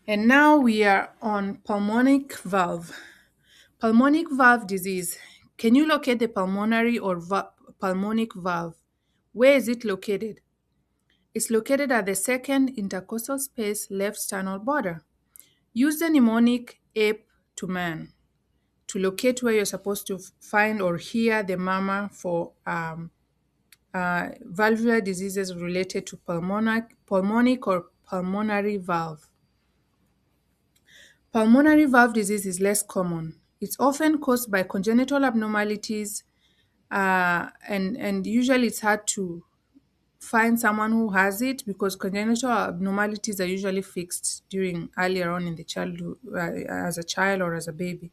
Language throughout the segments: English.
And now we are on pulmonic valve. Pulmonic valve disease. Can you locate the pulmonary or pulmonic valve? Where is it located? It's located at the second intercostal space left sternal border. Use the mnemonic ape to man to locate where you're supposed to find or hear the murmur for valvular diseases related to pulmonic or pulmonary valve. Pulmonary valve disease is less common. It's often caused by congenital abnormalities, and usually it's hard to find someone who has it because congenital abnormalities are usually fixed during earlier on in the childhood, as a child or as a baby.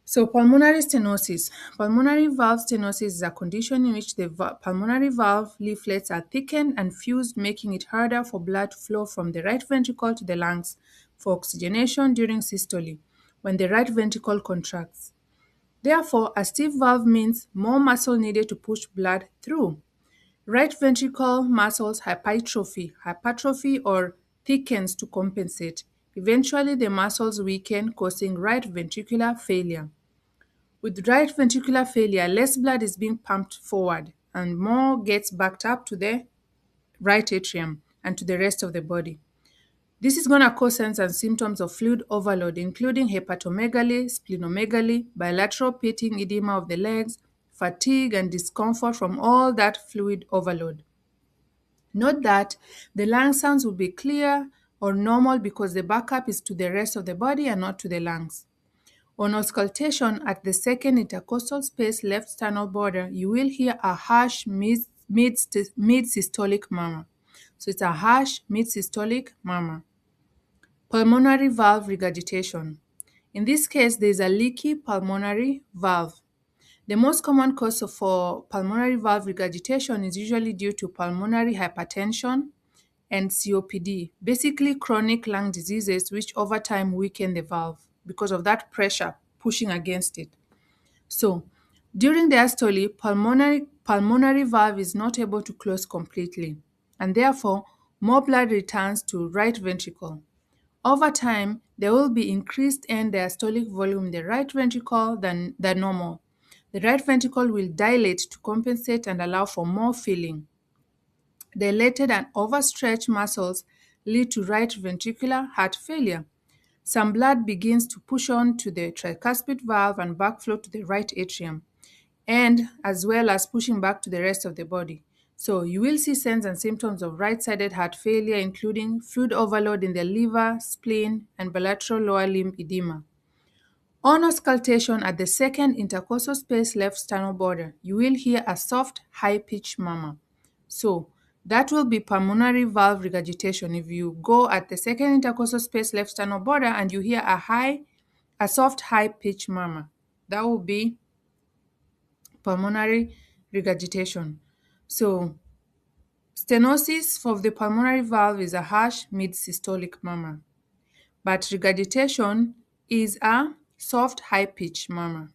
So, pulmonary stenosis. Pulmonary valve stenosis is a condition in which the pulmonary valve leaflets are thickened and fused, making it harder for blood to flow from the right ventricle to the lungs for oxygenation during systole when the right ventricle contracts. Therefore, a stiff valve means more muscle needed to push blood through. Right ventricle muscles hypertrophy or thickens to compensate. Eventually, the muscles weaken, causing right ventricular failure. With right ventricular failure, less blood is being pumped forward and more gets backed up to the right atrium and to the rest of the body. This is going to cause signs and symptoms of fluid overload, including hepatomegaly, splenomegaly, bilateral pitting edema of the legs, fatigue, and discomfort from all that fluid overload. Note that the lung sounds will be clear or normal because the backup is to the rest of the body and not to the lungs. On auscultation at the second intercostal space left sternal border, you will hear a harsh mid-systolic murmur. So it's a harsh mid-systolic murmur. Pulmonary valve regurgitation. In this case, there is a leaky pulmonary valve. The most common cause for pulmonary valve regurgitation is usually due to pulmonary hypertension and COPD, basically chronic lung diseases which over time weaken the valve because of that pressure pushing against it. So, during diastole, pulmonary valve is not able to close completely, and therefore more blood returns to right ventricle. Over time, there will be increased end diastolic volume in the right ventricle than normal. The right ventricle will dilate to compensate and allow for more filling. Dilated and overstretched muscles lead to right ventricular heart failure. Some blood begins to push on to the tricuspid valve and backflow to the right atrium, and as well as pushing back to the rest of the body. So you will see signs and symptoms of right-sided heart failure, including fluid overload in the liver, spleen, and bilateral lower limb edema. On auscultation at the second intercostal space left sternal border, you will hear a soft, high-pitched murmur. So that will be pulmonary valve regurgitation. If you go at the second intercostal space left sternal border and you hear a soft, high-pitched murmur, that will be pulmonary regurgitation. So stenosis of the pulmonary valve is a harsh mid-systolic murmur, but regurgitation is a soft, high-pitched murmur.